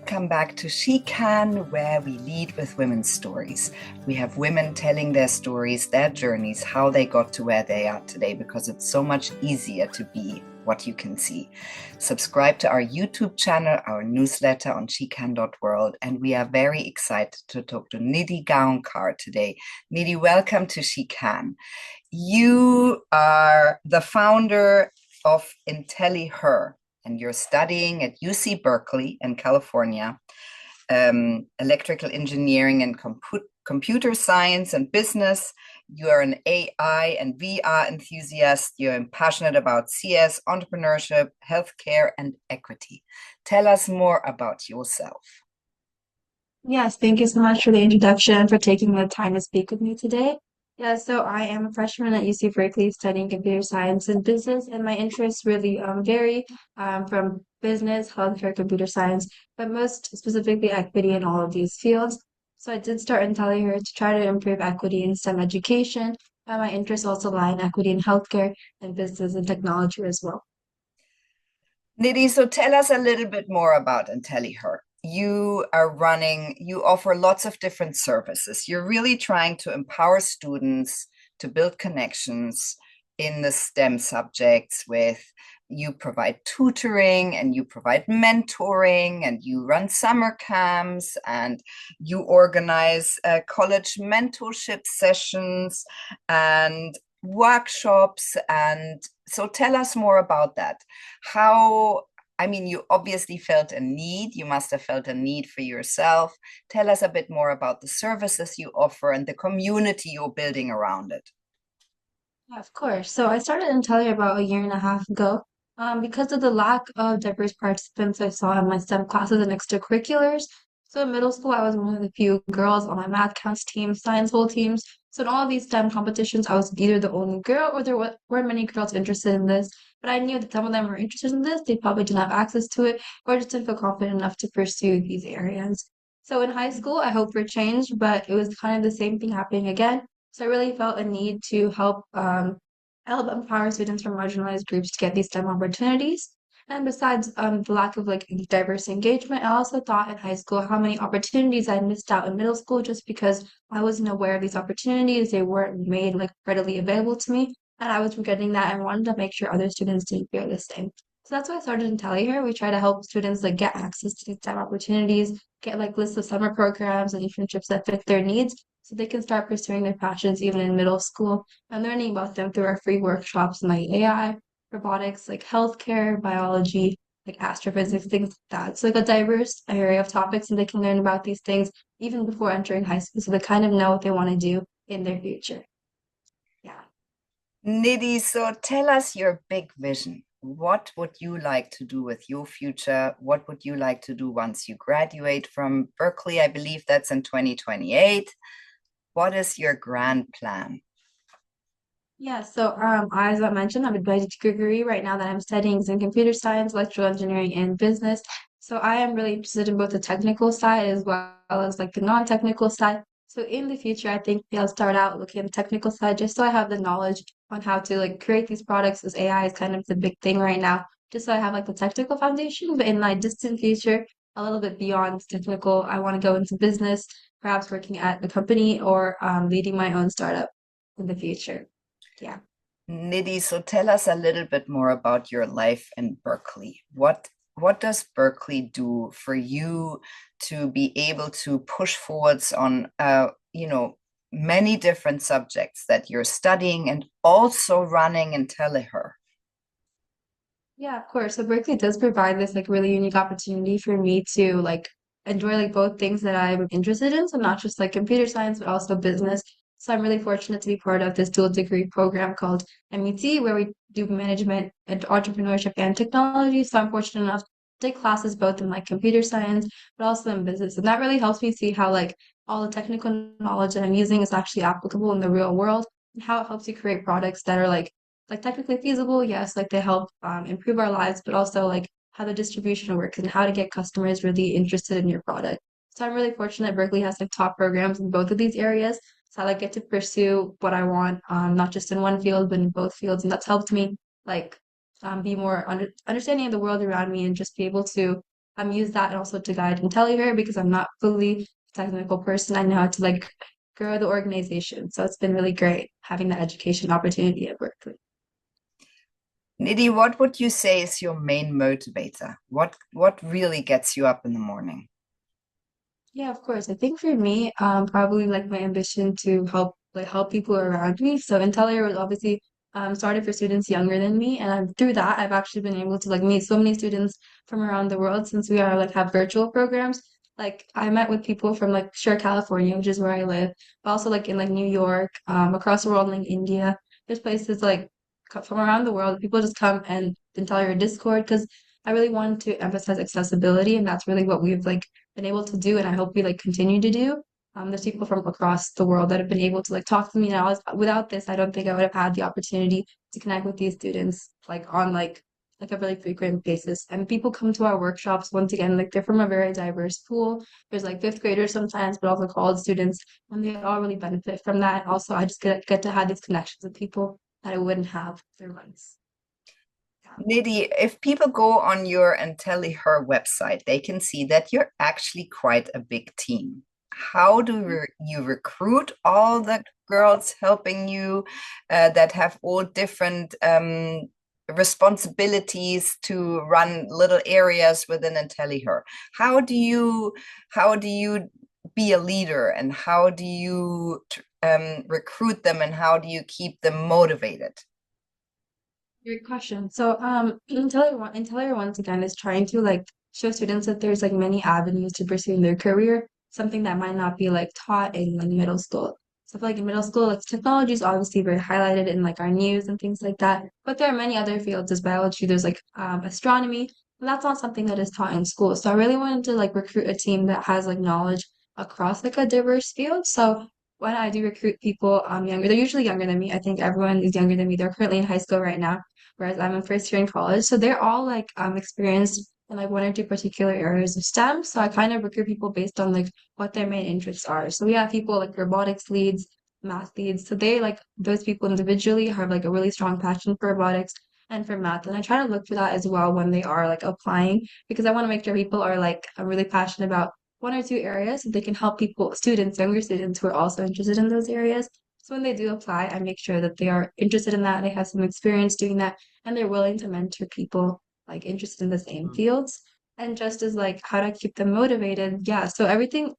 Welcome back to She Can, where we lead with women's stories. We have women telling their stories, their journeys, how they got to where they are today, because it's so much easier to be what you can see. Subscribe to our YouTube channel, our newsletter on shecan.world, and we are very excited to talk to Nidhi Gaonkar today. Nidhi, welcome to She Can. You are the founder of IntelliHer, and you're studying at UC Berkeley in California, electrical engineering and computer science and business. You are an AI and VR enthusiast. You're passionate about CS, entrepreneurship, healthcare, and equity. Tell us more about yourself. Yes, thank you so much for the introduction, for taking the time to speak with me today. Yeah, so I am a freshman at UC Berkeley studying computer science and business, and my interests really vary from business, healthcare, computer science, but most specifically equity in all of these fields. So I did start IntelliHer to try to improve equity in STEM education, and my interests also lie in equity in healthcare and business and technology as well. Nidhi, so tell us a little bit more about IntelliHer. You offer lots of different services. You're really trying to empower students to build connections in the STEM subjects you provide tutoring and you provide mentoring and you run summer camps and you organize college mentorship sessions and workshops. And so tell us more about that. You obviously felt a need. You must have felt a need for yourself. Tell us a bit more about the services you offer and the community you're building around it. Yeah, of course. So I started IntelliHer about a year and a half ago. Because of the lack of diverse participants I saw in my STEM classes and extracurriculars. So in middle school, I was one of the few girls on my math counts team, science whole teams. So in all of these STEM competitions, I was either the only girl or weren't many girls interested in this. But I knew that some of them were interested in this. They probably didn't have access to it or just didn't feel confident enough to pursue these areas. So in high school, I hoped for change, but it was kind of the same thing happening again. So I really felt a need to help empower students from marginalized groups to get these STEM opportunities. And besides the lack of like diverse engagement, I also thought in high school how many opportunities I missed out in middle school just because I wasn't aware of these opportunities. They weren't made like readily available to me, and I was forgetting that and wanted to make sure other students didn't feel the same. So that's why I started IntelliHer. We try to help students like get access to these STEM opportunities, get like lists of summer programs and internships that fit their needs so they can start pursuing their passions even in middle school and learning about them through our free workshops in like AI, robotics, like healthcare, biology, like astrophysics, things like that. So like a diverse area of topics and they can learn about these things even before entering high school so they kind of know what they want to do in their future. Yeah. Nidhi, so tell us your big vision. What would you like to do with your future? What would you like to do once you graduate from Berkeley? I believe that's in 2028. What is your grand plan? Yeah, so as I mentioned, I'm a degree right now that I'm studying is in computer science, electrical engineering, and business. So I am really interested in both the technical side as well as like the non-technical side. So in the future, I think I'll start out looking at the technical side just so I have the knowledge on how to like create these products as AI is kind of the big thing right now, just so I have like the technical foundation. But in my distant future, a little bit beyond technical, I want to go into business, perhaps working at a company or leading my own startup in the future. Yeah. Nidhi, so tell us a little bit more about your life in Berkeley. What does Berkeley do for you to be able to push forwards on many different subjects that you're studying and also running IntelliHer? Yeah, of course. So Berkeley does provide this like really unique opportunity for me to like enjoy like both things that I'm interested in. So not just like computer science, but also business. So I'm really fortunate to be part of this dual degree program called MET, where we do management and entrepreneurship and technology. So I'm fortunate enough to take classes both in like computer science, but also in business. And that really helps me see how like all the technical knowledge that I'm using is actually applicable in the real world and how it helps you create products that are like technically feasible, yes, like they help improve our lives, but also like how the distribution works and how to get customers really interested in your product. So I'm really fortunate Berkeley has like top programs in both of these areas. So I like get to pursue what I want, not just in one field, but in both fields. And that's helped me like be more understanding of the world around me and just be able to use that and also to guide IntelliHer because I'm not fully a technical person. I know how to like grow the organization. So it's been really great having that education opportunity at Berkeley. Nidhi, what would you say is your main motivator? What really gets you up in the morning? Yeah, of course. I think for me, probably like my ambition to help people around me. So IntelliHer was obviously started for students younger than me, and through that, I've actually been able to like meet so many students from around the world since we are like have virtual programs. Like I met with people from like sure California, which is where I live, but also like in like New York, across the world, like India. There's places like from around the world. People just come and IntelliHer Discord because I really wanted to emphasize accessibility, and that's really what we've like been able to do, and I hope we like continue to do. There's people from across the world that have been able to like talk to me now. Without this, I don't think I would have had the opportunity to connect with these students like on like a really frequent basis. And people come to our workshops once again, like they're from a very diverse pool. There's like fifth graders sometimes, but also college students, and they all really benefit from that. And also, I just get to have these connections with people that I wouldn't have otherwise. Nidhi, if people go on your IntelliHer website, they can see that you're actually quite a big team. How do you recruit all the girls helping you that have all different responsibilities to run little areas within IntelliHer? How do you be a leader, and how do you recruit them, and how do you keep them motivated? Great question. So, IntelliHer once again is trying to like show students that there's like many avenues to pursuing their career, something that might not be like taught in like middle school. So, I feel like in middle school, like technology is obviously very highlighted in like our news and things like that. But there are many other fields. There's biology, there's like astronomy, and that's not something that is taught in school. So, I really wanted to like recruit a team that has like knowledge across like a diverse field. So, when I do recruit people younger, they're usually younger than me. I think everyone is younger than me. They're currently in high school right now, whereas I'm in first year in college. So they're all like experienced in like one or two particular areas of STEM. So I kind of recruit people based on like what their main interests are. So we have people like robotics leads, math leads. So they like those people individually have like a really strong passion for robotics and for math. And I try to look for that as well when they are like applying because I want to make sure people are like really passionate about one or two areas so they can help people, students, younger students who are also interested in those areas. So when they do apply, I make sure that they are interested in that, they have some experience doing that, and they're willing to mentor people like interested in the same fields. And just as like how do I keep them motivated? Yeah, so everything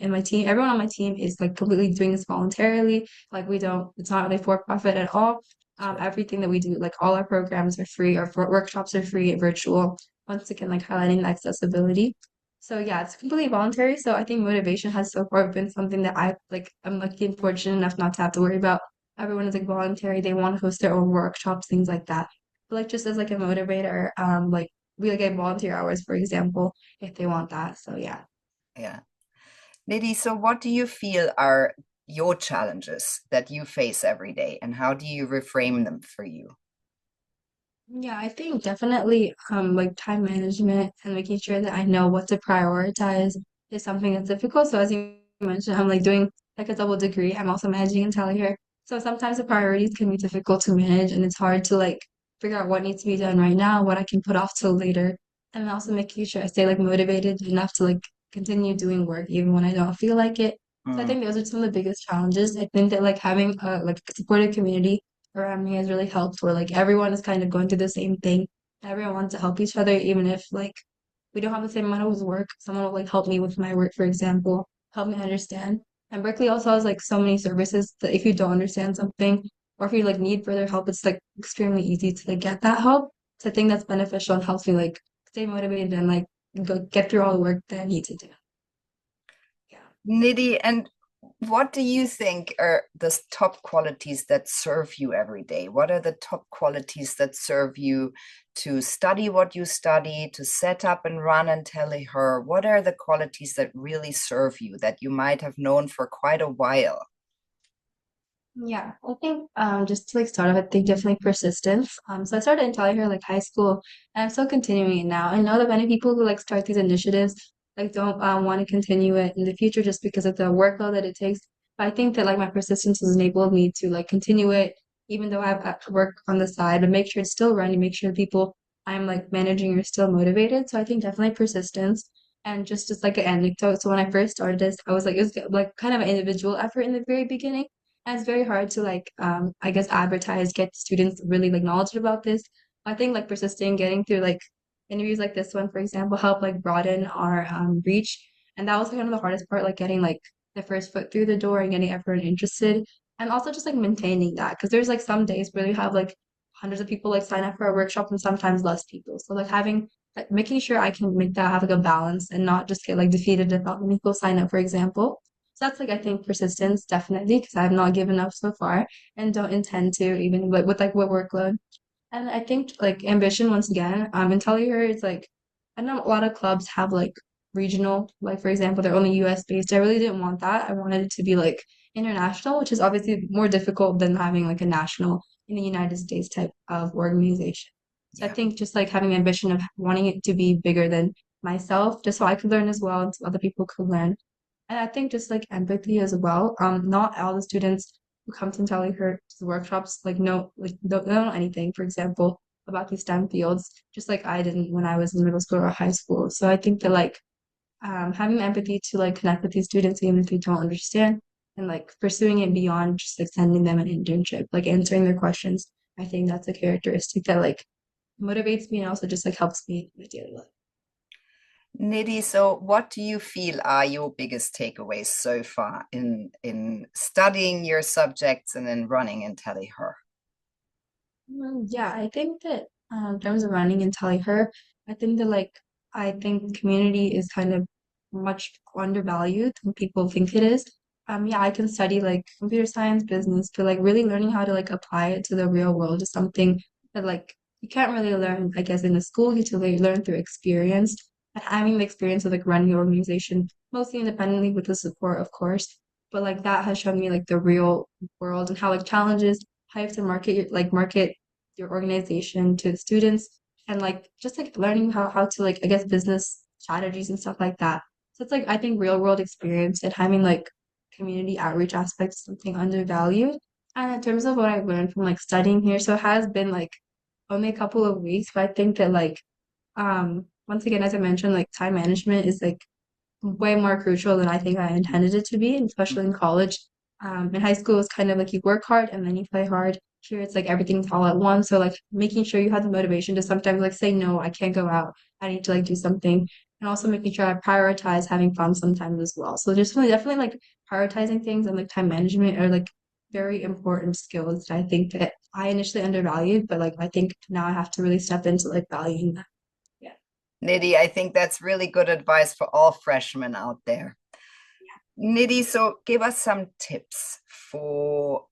in my team, everyone on my team is like completely doing this voluntarily. Like we don't, it's not really for profit at all. Sure. Everything that we do, like all our programs are free, our workshops are free, virtual. Once again, like highlighting the accessibility. So yeah, it's completely voluntary. So I think motivation has so far been something that I like. I'm lucky and fortunate enough not to have to worry about. Everyone is like voluntary. They want to host their own workshops, things like that. But like just as like a motivator, like we like get volunteer hours, for example, if they want that. So yeah. Yeah. Nidhi, so what do you feel are your challenges that you face every day, and how do you reframe them for you? Yeah, I think definitely like time management and making sure that I know what to prioritize is something that's difficult. So as you mentioned, I'm like doing like a double degree. I'm also managing and tele here. So sometimes the priorities can be difficult to manage and it's hard to like figure out what needs to be done right now, what I can put off till later. And also making sure I stay like motivated enough to like continue doing work even when I don't feel like it. So I Mm, think those are some of the biggest challenges. I think that like having a like supportive community around me has really helped where like everyone is kind of going through the same thing. Everyone wants to help each other, even if like we don't have the same amount of work. Someone will like help me with my work, for example, help me understand. And Berkeley also has like so many services that if you don't understand something or if you like need further help, it's like extremely easy to like get that help. So I think that's beneficial and helps me like stay motivated and like get through all the work that I need to do. Yeah. Nidhi, and what do you think are the top qualities that serve you every day? What are the top qualities that serve you to study what you study, to set up and run IntelliHer? What are the qualities that really serve you that you might have known for quite a while? Yeah, I think just to like start off, I think definitely persistence. So I started in IntelliHer like high school, and I'm still continuing it now. I know that many people who like start these initiatives like don't want to continue it in the future just because of the workload that it takes. But I think that like my persistence has enabled me to like continue it, even though I have work on the side, but make sure it's still running, make sure people I'm like managing or still motivated. So I think definitely persistence and just like an anecdote. So when I first started this, I was like, it was like kind of an individual effort in the very beginning. And it's very hard to like, I guess advertise, get students really like knowledge about this. I think like persisting, getting through like interviews like this one, for example, help like broaden our reach. And that was kind of the hardest part, like getting like the first foot through the door and getting everyone interested. And also just like maintaining that. Because there's like some days where you have like hundreds of people like sign up for a workshop and sometimes less people. So like having like making sure I can make that have like a balance and not just get like defeated if not many people sign up, for example. So that's like I think persistence definitely because I have not given up so far and don't intend to even like with workload. And I think like ambition once again, IntelliHer is like I know a lot of clubs have like regional, like for example, they're only US based. I really didn't want that. I wanted it to be like international, which is obviously more difficult than having like a national in the United States type of organization. So I Yeah. think just like having ambition of wanting it to be bigger than myself, just so I could learn as well and so other people could learn. And I think just like empathy as well. Not all the students who come to IntelliHer workshops like don't know anything, for example, about these STEM fields, just like I didn't when I was in middle school or high school. So I think that like having empathy to like connect with these students even if they don't understand and like pursuing it beyond just like sending them an internship, like answering their questions. I think that's a characteristic that like motivates me and also just like helps me in my daily life. Nidhi, so what do you feel are your biggest takeaways so far in studying your subjects and in running IntelliHer? Yeah, I think that in terms of running and telling her, I think that like I think community is kind of much undervalued than people think it is. Yeah, I can study like computer science, business, but like really learning how to like apply it to the real world is something that like you can't really learn, I guess, in a school. You to like, learn through experience. And having the experience of like running your organization, mostly independently with the support, of course. But like that has shown me like the real world and how like challenges how you have to market your organization to the students and like just like learning how to like I guess business strategies and stuff like that. So it's like I think real world experience and having like community outreach aspects is something undervalued. And in terms of what I've learned from like studying here, so it has been like only a couple of weeks, but I think that like once again, as I mentioned, like time management is like way more crucial than I think I intended it to be, especially in college. In high school, it's kind of like you work hard and then you play hard. Here, it's like everything's all at once. So, like, making sure you have the motivation to sometimes like say, no, I can't go out. I need to like do something. And also making sure I prioritize having fun sometimes as well. So, just really definitely like prioritizing things and like time management are like very important skills that I think that I initially undervalued, but like I think now I have to really step into like valuing that. Yeah. Nidhi, I think that's really good advice for all freshmen out there. Nidhi, so give us some tips for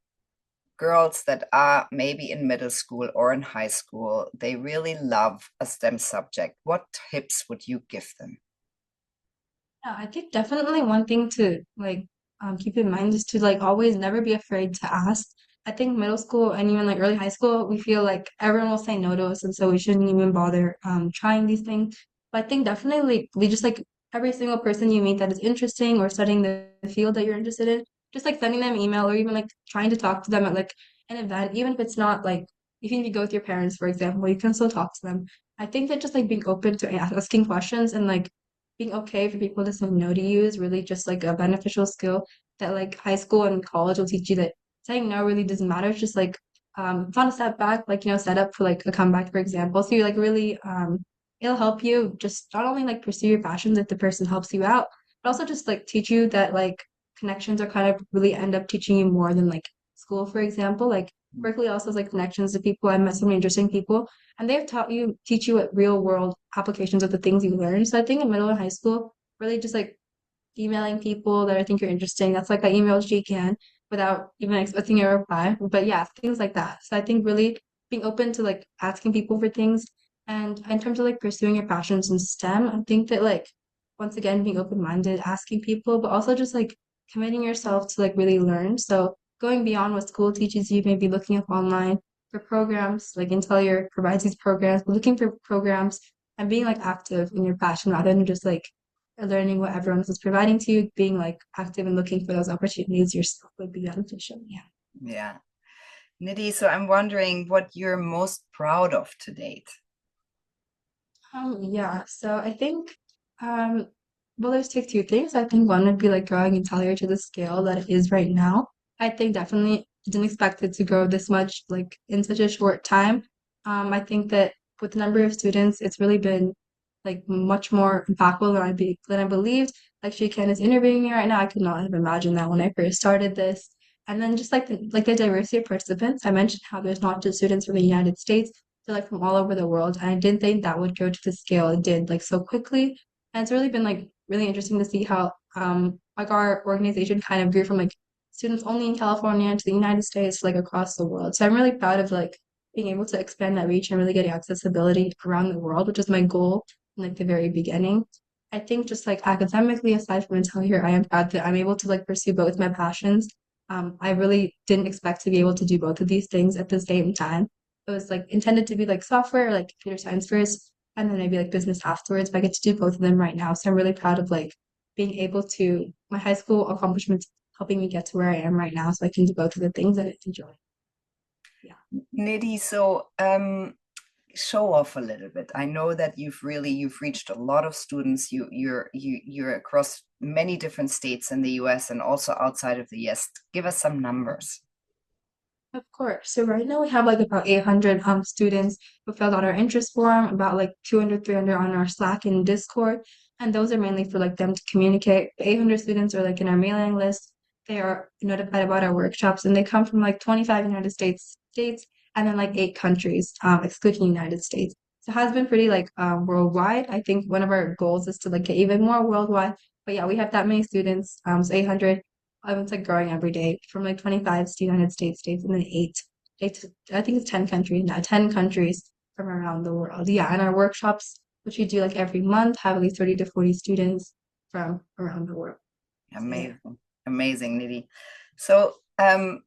girls that are maybe in middle school or in high school. They really love a STEM subject. What tips would you give them? Yeah, I think definitely one thing to like keep in mind is to like always never be afraid to ask. I think middle school and even like early high school, we feel like everyone will say no to us, and so we shouldn't even bother trying these things. But I think definitely like we just like every single person you meet that is interesting or studying the field that you're interested in, just like sending them an email or even like trying to talk to them at like an event, even if it's not like even if you go with your parents, for example, you can still talk to them. I think that just like being open to asking questions and like being okay for people to say no to you is really just like a beneficial skill that like high school and college will teach you that saying no really doesn't matter. It's just like it's not a setback, like set up for like a comeback, for example. So you like really it'll help you just not only like pursue your passions if the person helps you out, but also just like teach you that like connections are kind of really end up teaching you more than like school, for example. Like Berkeley also has like connections to people. I met some interesting people and they've teach you what real world applications of the things you learn. So I think in middle and high school, really just like emailing people that I think are interesting. That's like I emailed Can without even expecting a reply. But yeah, things like that. So I think really being open to like asking people for things. And in terms of like pursuing your passions in STEM, I think that like once again being open-minded, asking people, but also just like committing yourself to like really learn. So going beyond what school teaches you, maybe looking up online for programs, like IntelliHer provides these programs, but looking for programs and being like active in your passion rather than just like learning what everyone else is providing to you, being like active and looking for those opportunities yourself would be beneficial. Yeah. Yeah. Nidhi, so I'm wondering what you're most proud of to date. Yeah, so I think, um, well, there's two things. I think one would be like growing IntelliHer to the scale that it is right now. I think definitely didn't expect it to grow this much, like in such a short time. I think that with the number of students, it's really been like much more impactful than I believed. Like Shiken is interviewing me right now. I could not have imagined that when I first started this. And then just like the diversity of participants, I mentioned how there's not just students from the United States, they're like from all over the world. And I didn't think that would go to the scale it did like so quickly. And it's really been like really interesting to see how like our organization kind of grew from like students only in California to the United States, like across the world. So I'm really proud of like being able to expand that reach and really getting accessibility around the world, which is my goal in like the very beginning. I think just like academically, aside from IntelliHer, I am proud that I'm able to like pursue both my passions. I really didn't expect to be able to do both of these things at the same time. It was like intended to be like software, like computer science first, and then maybe like business afterwards. But I get to do both of them right now. So I'm really proud of like being able to my high school accomplishments helping me get to where I am right now so I can do both of the things that I enjoy. Yeah. Nidhi, so show off a little bit. I know that you've reached a lot of students. You're across many different states in the US and also outside of the US. Give us some numbers. Of course. So right now we have like about 800 students who filled out our interest form, about like 200, 300 on our Slack and Discord. And those are mainly for like them to communicate. The 800 students are like in our mailing list. They are notified about our workshops and they come from like 25 United States and then like 8 countries, excluding the United States. So it has been pretty like worldwide. I think one of our goals is to like get even more worldwide. But yeah, we have that many students. So 800 I was like growing every day from like 25 to United States, and then eight, I think it's 10 countries now, 10 countries from around the world. Yeah, and our workshops, which we do like every month, have at least 30 to 40 students from around the world. So yeah. Amazing, amazing, Nidhi. So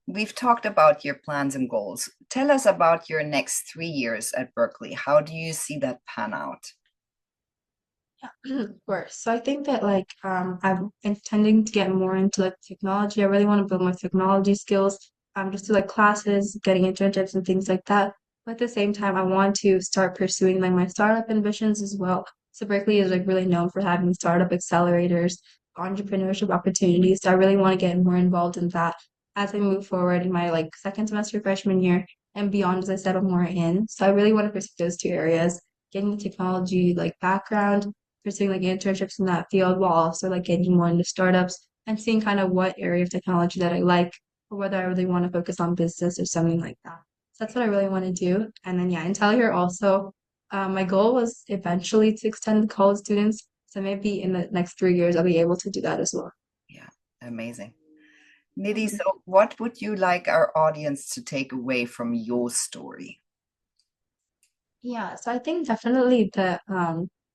we've talked about your plans and goals. Tell us about your next 3 years at Berkeley. How do you see that pan out? Yeah, of course. So I think that like I'm intending to get more into like technology. I really want to build my technology skills. Just do like classes, getting internships and things like that. But at the same time, I want to start pursuing like my startup ambitions as well. So Berkeley is like really known for having startup accelerators, entrepreneurship opportunities. So I really want to get more involved in that as I move forward in my like second semester freshman year and beyond as I settle more in. So I really want to pursue those two areas, getting the technology like background pursuing like internships in that field while also like getting more into startups and seeing kind of what area of technology that I like or whether I really want to focus on business or something like that. So that's what I really want to do. And then yeah, IntelliHer also, my goal was eventually to extend to college students. So maybe in the next 3 years I'll be able to do that as well. Yeah, amazing. Nidhi, Mhm. so what would you like our audience to take away from your story? Yeah, so I think definitely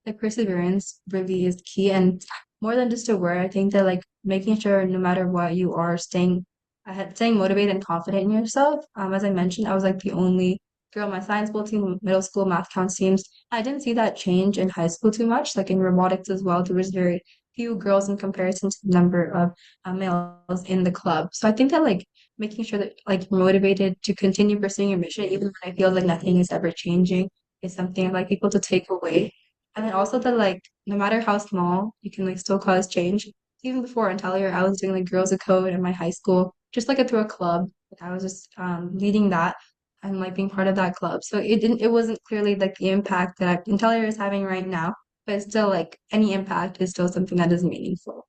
the perseverance really is key and more than just a word, I think that like making sure no matter what you are staying motivated and confident in yourself. As I mentioned, I was like the only girl on my science school team, middle school math counts teams. I didn't see that change in high school too much, like in robotics as well. There was very few girls in comparison to the number of males in the club. So I think that like making sure that like you're motivated to continue pursuing your mission, even when I feel like nothing is ever changing is something I'd like people to take away. And then also that like no matter how small, you can like still cause change. Even before IntelliHer, I was doing like Girls of Code in my high school, just like through a club. Like I was just leading that and like being part of that club. So it wasn't clearly like the impact that IntelliHer is having right now, but it's still like any impact is still something that is meaningful.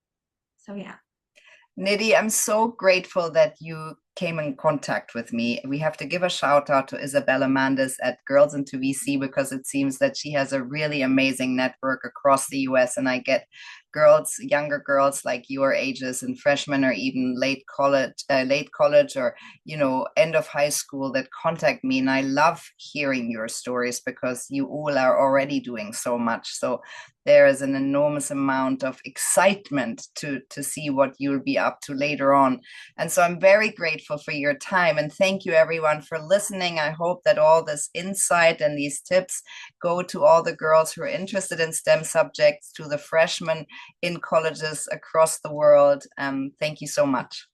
So yeah. Nidhi, I'm so grateful that you came in contact with me. We have to give a shout out to Isabella Mandis at Girls into VC because it seems that she has a really amazing network across the US. And I get girls, younger girls like your ages and freshmen or even late college or, end of high school that contact me. And I love hearing your stories because you all are already doing so much. So there is an enormous amount of excitement to see what you'll be up to later on. And so I'm very grateful for your time. And thank you, everyone, for listening. I hope that all this insight and these tips go to all the girls who are interested in STEM subjects, to the freshmen in colleges across the world. Thank you so much.